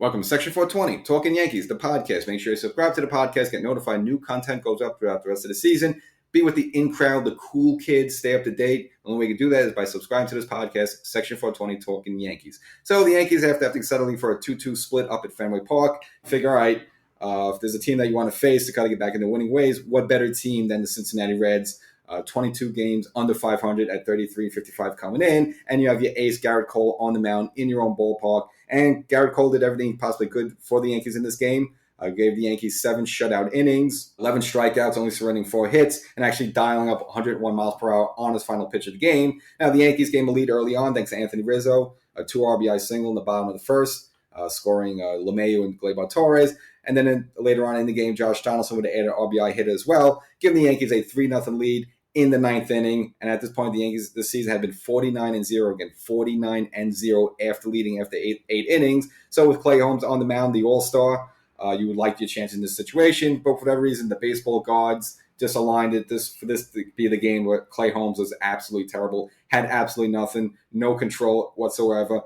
Welcome to Section 420, Talkin Yankees, the podcast. Make sure you subscribe to the podcast, get notified new content goes up throughout the rest of the season. Be with the in-crowd, the cool kids, stay up to date. The only way you can do that is by subscribing to this podcast, Section 420, Talkin Yankees. So the Yankees, after settling for a 2-2 split up at Fenway Park, figure, all right, if there's a team that you want to face to kind of get back into winning ways, what better team than the Cincinnati Reds? 22 games under 500 at 33-55 coming in, and you have your ace Garrett Cole on the mound in your own ballpark. And Garrett Cole did everything possibly good for the Yankees in this game. Gave the Yankees 7 shutout innings, 11 strikeouts, only surrendering 4 hits, and actually dialing up 101 miles per hour on his final pitch of the game. Now, the Yankees gained a lead early on thanks to Anthony Rizzo, a 2 RBI single in the bottom of the first, scoring LeMahieu and Gleyber Torres. And then later on in the game, Josh Donaldson would have added an RBI hit as well, giving the Yankees a 3-0 lead in the ninth inning. And at this point, the Yankees this season had been 49-0, again, 49-0 after leading after eight innings. So with Clay Holmes on the mound, the all-star, you would like your chance in this situation. But for whatever reason, the baseball gods disaligned it for this to be the game where Clay Holmes was absolutely terrible, had absolutely nothing, no control whatsoever,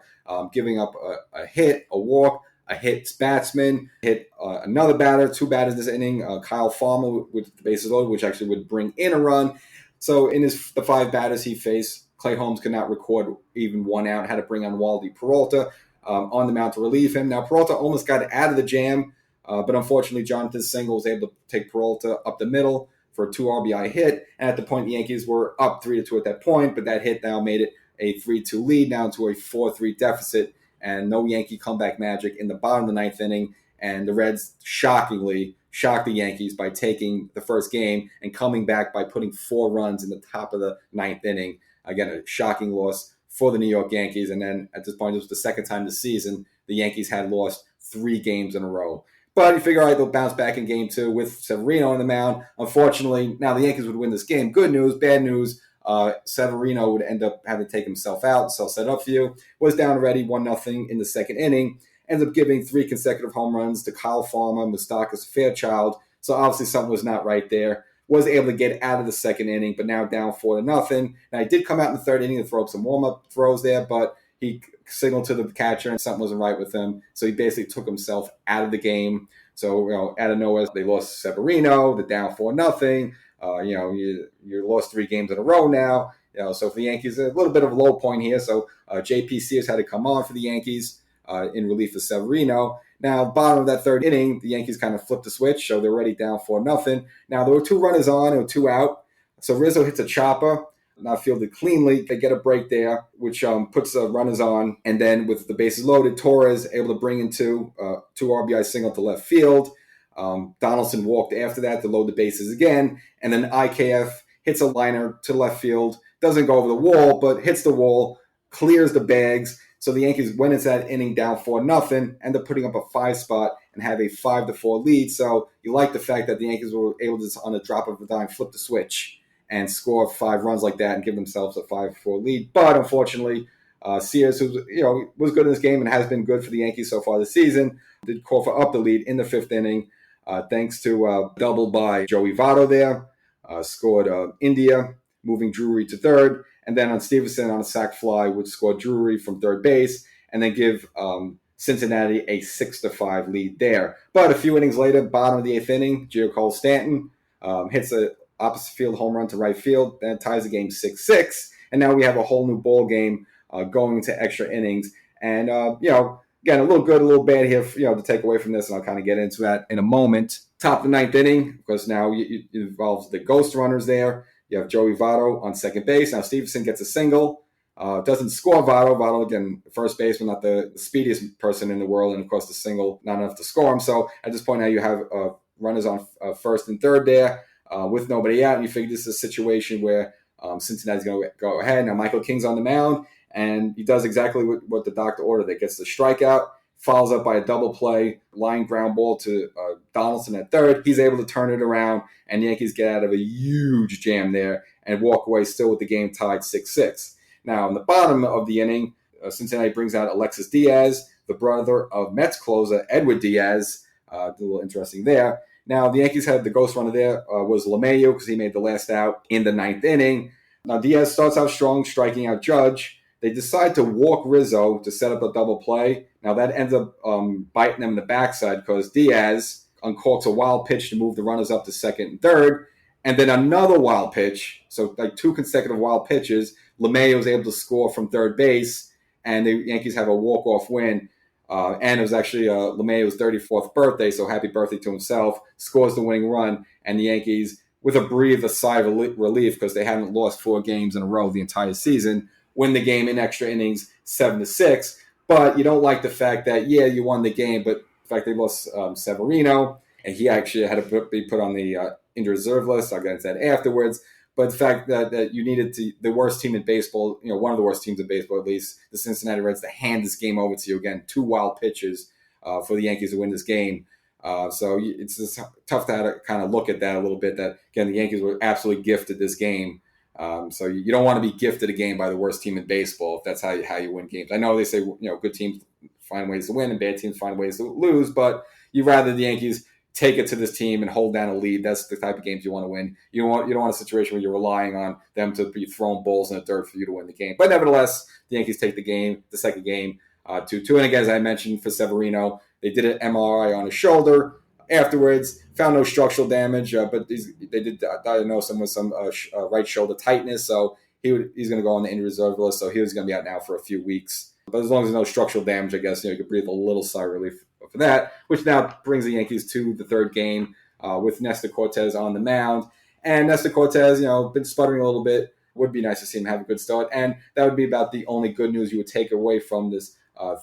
giving up a hit, a walk, a hit batsman, hit another batter, 2 batters this inning, Kyle Farmer with the bases loaded, which actually would bring in a run. So in the 5 batters he faced, Clay Holmes could not record even 1 out, had to bring on Waldy Peralta on the mound to relieve him. Now, Peralta almost got out of the jam, but unfortunately, Jonathan Single was able to take Peralta up the middle for a 2 RBI hit. And at the point, the Yankees were up 3-2 at that point, but that hit now made it a 3-2 lead, now to a 4-3 deficit, and no Yankee comeback magic in the bottom of the ninth inning. And the Reds shockingly shocked the Yankees by taking the first game and coming back by putting 4 runs in the top of the ninth inning. Again, a shocking loss for the New York Yankees. And then at this point, it was the second time this season the Yankees had lost 3 games in a row. But you figure, all right, they'll bounce back in game 2 with Severino on the mound. Unfortunately, now the Yankees would win this game. Good news, bad news. Severino would end up having to take himself out. So I'll set up for you. Was down already 1-0 in the second inning. Ends up giving 3 consecutive home runs to Kyle Farmer, Moustakas Fairchild. So obviously something was not right there. Was able to get out of the second inning, but now down 4-0. Now he did come out in the third inning to throw up some warm-up throws there, but he signaled to the catcher and something wasn't right with him. So he basically took himself out of the game. So, out of nowhere, they lost Severino. They're down 4-0. You lost 3 games in a row now. So for the Yankees, a little bit of a low point here. So J.P. Sears had to come on for the Yankees in relief of Severino. Now, bottom of that third inning, the Yankees kind of flipped the switch, so they're already down 4-0. Now, there were 2 runners on, there were 2 out. So Rizzo hits a chopper, not fielded cleanly. They get a break there, which puts the runners on. And then with the bases loaded, Torres able to bring in 2 RBI single to left field. Donaldson walked after that to load the bases again. And then IKF hits a liner to left field, doesn't go over the wall, but hits the wall, clears the bags. So the Yankees went into that inning down 4-0, end up putting up a 5 spot and have a 5-4 lead. So you like the fact that the Yankees were able to, on a drop of a dime, flip the switch and score 5 runs like that and give themselves a 5-4 lead. But unfortunately, Sears, who was good in this game and has been good for the Yankees so far this season, did call for up the lead in the 5th inning, thanks to a double by Joey Votto there. Scored India, moving Drury to third. And then on Stevenson on a sac fly would score Drury from third base and then give Cincinnati a 6-5 lead there. But a few innings later, bottom of the 8th inning, Giancarlo Stanton hits an opposite field home run to right field. That ties the game 6-6. And now we have a whole new ball game going to extra innings. And, again, a little good, a little bad here, to take away from this. And I'll kind of get into that in a moment. Top of the 9th inning, because now it involves the ghost runners there. You have Joey Votto on second base. Now Stevenson gets a single. Doesn't score Votto. Votto, again, first baseman, not the speediest person in the world. And, of course, the single, not enough to score him. So at this point now you have runners on first and third there with nobody out. And you figure this is a situation where Cincinnati's going to go ahead. Now Michael King's on the mound, and he does exactly what the doctor ordered. That gets the strikeout, follows up by a double play, line ground ball to Donaldson at third. He's able to turn it around, and the Yankees get out of a huge jam there and walk away still with the game tied 6-6. Now, in the bottom of the inning, Cincinnati brings out Alexis Diaz, the brother of Mets closer Edward Diaz. A little interesting there. Now, the Yankees had the ghost runner there was LeMahieu because he made the last out in the 9th inning. Now, Diaz starts out strong, striking out Judge. They decide to walk Rizzo to set up a double play. Now that ends up biting them in the backside because Diaz uncorks a wild pitch to move the runners up to second and third. And then another wild pitch, so like 2 consecutive wild pitches. LeMahieu was able to score from third base, and the Yankees have a walk-off win. And it was actually LeMahieu's 34th birthday, so happy birthday to himself. Scores the winning run, and the Yankees, with a sigh of relief because they hadn't lost 4 games in a row the entire season, win the game in extra innings 7-6. But you don't like the fact that, yeah, you won the game, but the fact they lost Severino, and he actually had to be put on the injured reserve list. I'll get into that afterwards. But the fact that you needed the worst team in baseball, one of the worst teams in baseball at least, the Cincinnati Reds, to hand this game over to you. Again, 2 wild pitches for the Yankees to win this game. So it's just tough to kind of look at that a little bit, that, again, the Yankees were absolutely gifted this game. So you don't want to be gifted a game by the worst team in baseball if that's how you win games. I know they say, good teams find ways to win and bad teams find ways to lose, but you'd rather the Yankees take it to this team and hold down a lead. That's the type of games you want to win. You don't want a situation where you're relying on them to be throwing balls in the dirt for you to win the game. But nevertheless, the Yankees take the second game, 2-2. And again, as I mentioned, for Severino, they did an MRI on his shoulder afterwards, found no structural damage, but they did diagnose him with some right shoulder tightness. So he's going to go on the injured reserve list. So he was going to be out now for a few weeks. But as long as there's no structural damage, I guess you can breathe a little sigh of relief for that, which now brings the Yankees to the third game with Nestor Cortes on the mound. And Nestor Cortes, been sputtering a little bit. Would be nice to see him have a good start. And that would be about the only good news you would take away from this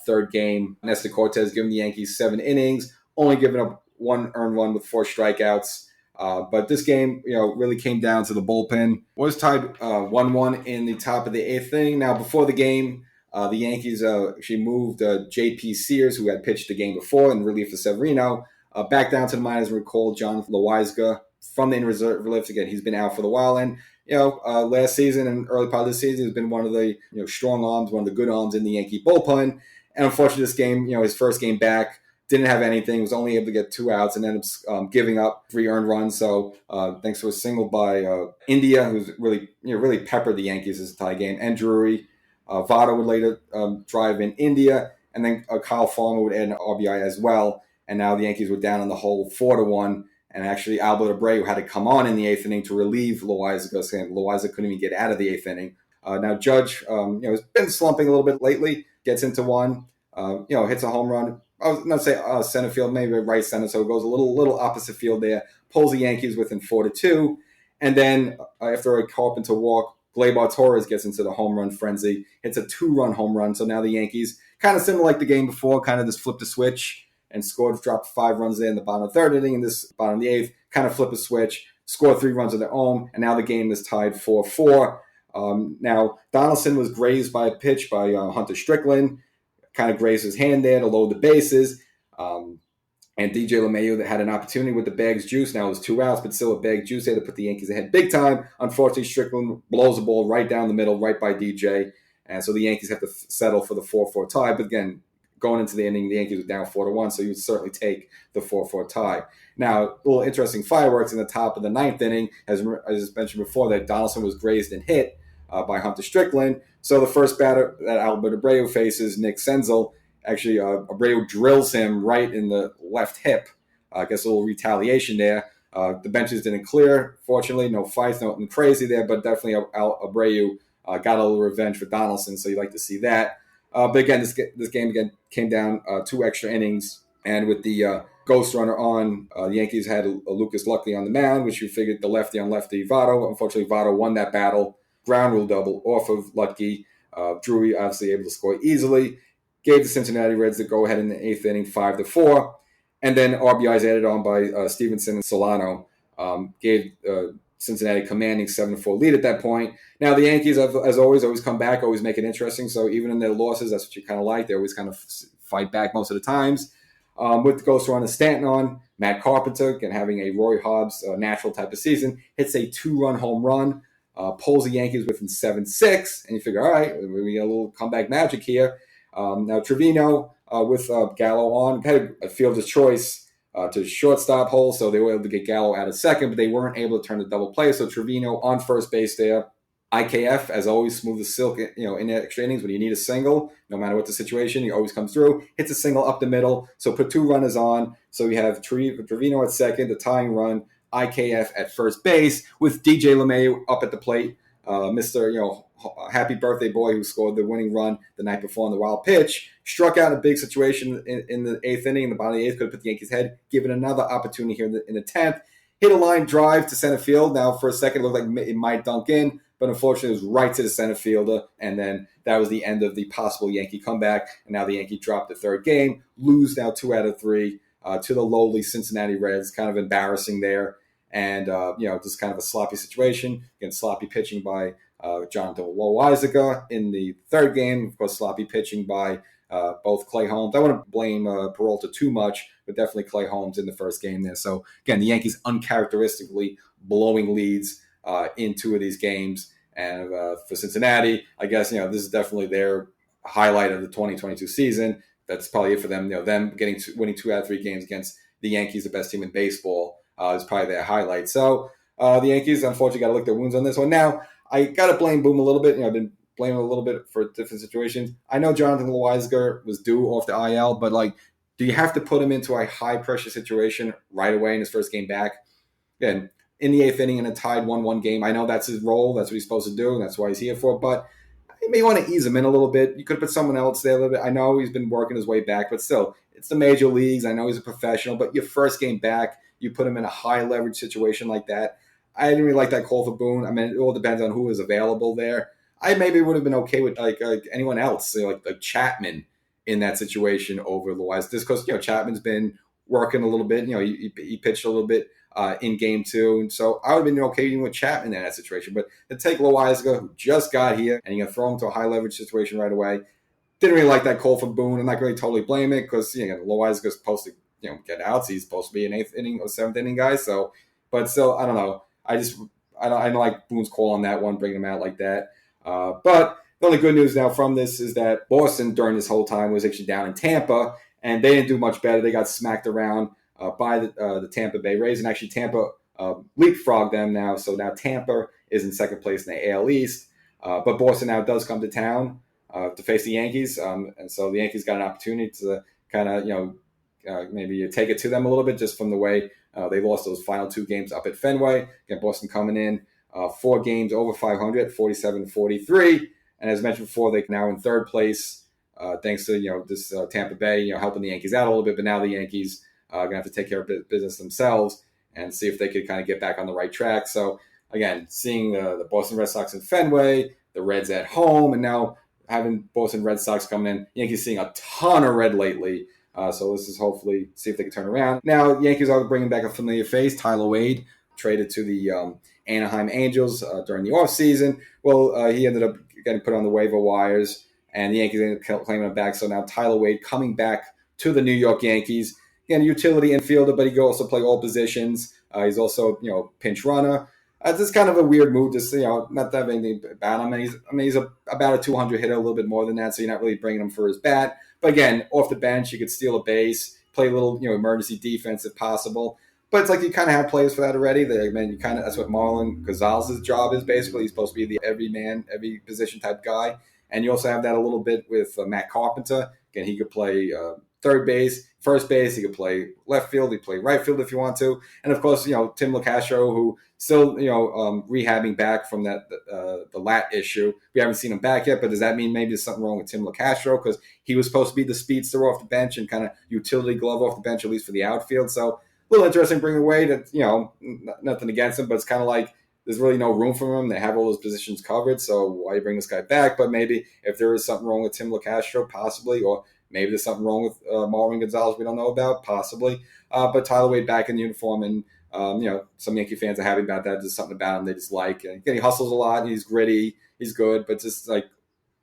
third game. Nestor Cortes giving the Yankees 7 innings, only giving up 1 earned run with 4 strikeouts. But this game, really came down to the bullpen. Was tied 1-1 in the top of the 8th inning. Now, before the game, the Yankees actually moved J.P. Sears, who had pitched the game before in relief of Severino, back down to the minors and recalled John Loizaga from the injured reserve list. Again, he's been out for a while. And, last season and early part of the season, he's been one of the strong arms, one of the good arms in the Yankee bullpen. And unfortunately, this game, his first game back, didn't have anything, was only able to get 2 outs and ended up giving up 3 earned runs. So thanks to a single by India, who's really peppered the Yankees as a tie game, and Drury. Votto would later drive in India, and then Kyle Farmer would add an RBI as well. And now the Yankees were down on the whole 4-1. And actually, Albert Abreu had to come on in the 8th inning to relieve Loizaga, saying Loizaga couldn't even get out of the 8th inning. Now Judge, has been slumping a little bit lately. Gets into one, hits a home run. I was not say center field, maybe right center, so it goes a little opposite field there. Pulls the Yankees within 4-2, and then after a Carpenter walk, Gleyber Torres gets into the home run frenzy. Hits a 2-run home run. So now the Yankees, kind of similar like the game before, kind of just flipped a switch and dropped 5 runs there in the bottom of the 3rd inning. In this bottom of the 8th, kind of flip a switch, score 3 runs of their own, and now the game is tied 4-4. Now Donaldson was grazed by a pitch by Hunter Strickland. Kind of grazed his hand there to load the bases. And DJ LeMahieu that had an opportunity with the bags juice. Now it was 2 outs, but still a bag juice there to put the Yankees ahead big time. Unfortunately, Strickland blows the ball right down the middle, right by DJ. And so the Yankees have to settle for the 4-4 tie. But again, going into the inning, the Yankees were down 4-1, so you would certainly take the 4-4 tie. Now, a little interesting fireworks in the top of the 9th inning. As mentioned before, that Donaldson was grazed and hit by Hunter Strickland. So the first batter that Albert Abreu faces, Nick Senzel, actually, Abreu drills him right in the left hip. I guess a little retaliation there. The benches didn't clear. Fortunately, no fights, nothing crazy there, but definitely Abreu got a little revenge for Donaldson, so you'd like to see that. But again, this game again came down 2 extra innings, and with the ghost runner on, the Yankees had Lucas Luckey on the mound, which you figured the lefty on lefty Votto. Unfortunately, Votto won that battle. Ground rule double off of Luckey. Drury obviously able to score easily. Gave the Cincinnati Reds the go-ahead in the 8th inning, 5-4. And then RBIs added on by Stevenson and Solano. Gave Cincinnati commanding 7-4 lead at that point. Now, the Yankees, as always come back, always make it interesting. So even in their losses, that's what you kind of like. They always kind of fight back most of the times. With the ghost runner Stanton on, Matt Carpenter, and having a Roy Hobbs natural type of season, hits a 2-run home run, pulls the Yankees within 7-6. And you figure, all right, we got a little comeback magic here. Now, Trevino with Gallo on had a fielder's choice to shortstop hole, so they were able to get Gallo out of second, but they weren't able to turn the double play. So Trevino on first base there IKF, as always, smooth as silk, in extra innings when you need a single, no matter what the situation, he always comes through, hits a single up the middle. So put 2 runners on. So we have Trevino at second, the tying run, IKF at first base with DJ LeMahieu up at the plate. Mr. Happy Birthday Boy, who scored the winning run the night before on the wild pitch, struck out in a big situation in the 8th inning. In the bottom of the 8th, could have put the Yankees ahead, given another opportunity here in the 10th. Hit a line drive to center field. Now, for a second, it looked like it might dunk in, but unfortunately, it was right to the center fielder. And then that was the end of the possible Yankee comeback. And now the Yankees dropped the 3rd game, lose now 2 out of 3 to the lowly Cincinnati Reds. Kind of embarrassing there. And, just kind of a sloppy situation. Again, sloppy pitching by Jonathan Loizaga in the 3rd game. Of course, sloppy pitching by both Clay Holmes. I wouldn't blame Peralta too much, but definitely Clay Holmes in the 1st game there. So, again, the Yankees uncharacteristically blowing leads in 2 of these games. And for Cincinnati, I guess, this is definitely their highlight of the 2022 season. That's probably it for them. Them winning 2 out of 3 games against the Yankees, the best team in baseball, is probably their highlight. So the Yankees, unfortunately, got to lick their wounds on this one. Now, I got to blame Boom a little bit. I've been blaming him a little bit for different situations. I know Jonathan Loizaga was due off the IL, but, do you have to put him into a high-pressure situation right away in his 1st game back? Again, in the 8th inning in a tied 1-1 game, I know that's his role. That's what he's supposed to do, and that's why he's here for. But you may want to ease him in a little bit. You could have put someone else there a little bit. I know he's been working his way back, but still, it's the major leagues. I know he's a professional, but your 1st game back, you put him in a high-leverage situation like that. I didn't really like that call for Boone. I mean, it all depends on who was available there. I maybe would have been okay with like anyone else, like Chapman in that situation over Loizaga, just because Chapman's been working a little bit. He pitched a little bit in game 2, and so I would have been okay even with Chapman in that situation. But to take Loizaga, who just got here, and you're gonna throw him to a high-leverage situation right away, didn't really like that call for Boone. I'm not really totally blame it because Loizaga's supposed to get outs. He's supposed to be an 8th inning or 7th inning guy. So, but still, I don't know. I don't like Boone's call on that one, bringing him out like that. But the only good news now from this is that Boston during this whole time was actually down in Tampa, and they didn't do much better. They got smacked around by the Tampa Bay Rays, and actually Tampa leapfrogged them now. So now Tampa is in 2nd place in the AL East, but Boston now does come to town to face the Yankees, and so the Yankees got an opportunity to kind of maybe take it to them a little bit just from the way they lost those final 2 games up at Fenway. Again, Boston coming in 4 games over 500, 47-43. And as mentioned before, they're now in 3rd place thanks to this Tampa Bay helping the Yankees out a little bit. But now the Yankees are going to have to take care of business themselves and see if they could kind of get back on the right track. So again, seeing the Boston Red Sox in Fenway, the Reds at home, and now having Boston Red Sox coming in, Yankees seeing a ton of red lately. So this is hopefully see if they can turn around. Now, Yankees are bringing back a familiar face, Tyler Wade, traded to the Anaheim Angels during the offseason. Well, he ended up getting put on the waiver wires, and the Yankees ended up claiming him back. So now Tyler Wade coming back to the New York Yankees. Again, utility infielder, but he can also play all positions. He's also, pinch runner. This is kind of a weird move. Just, not that anything about him. He's about a 200 hitter, a little bit more than that, so you're not really bringing him for his bat. But again, off the bench, you could steal a base, play a little, emergency defense if possible. But it's like you kind of have players for that already. That's what Marlon Gonzalez's job is basically. He's supposed to be the every man, every position type guy. And you also have that a little bit with Matt Carpenter. Again, he could play 3rd base, 1st base. He could play left field. He could play right field if you want to. And of course, Tim LeCastro, who still, rehabbing back from that the lat issue. We haven't seen him back yet, but does that mean maybe there's something wrong with Tim LeCastro because he was supposed to be the speedster off the bench and kind of utility glove off the bench, at least for the outfield. So a little interesting bringing away that, nothing against him, but it's kind of like there's really no room for him. They have all those positions covered, so why you bring this guy back? But maybe if there is something wrong with Tim LeCastro, possibly, or maybe there's something wrong with Marlon Gonzalez we don't know about, possibly. But Tyler Wade back in uniform, and some Yankee fans are happy about that. There's something about him they just like. And again, he hustles a lot, and he's gritty, he's good, but just like,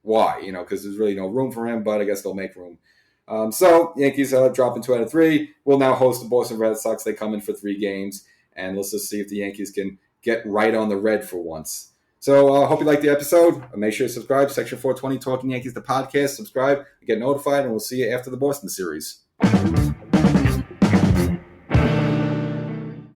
why? Because there's really no room for him, but I guess they'll make room. So Yankees dropping 2 out of 3. We'll now host the Boston Red Sox. They come in for 3 games, and let's just see if the Yankees can get right on the red for once. So I hope you liked the episode. Make sure to subscribe. Section 420, Talkin Yankees, the podcast. Subscribe, get notified, and we'll see you after the Boston series.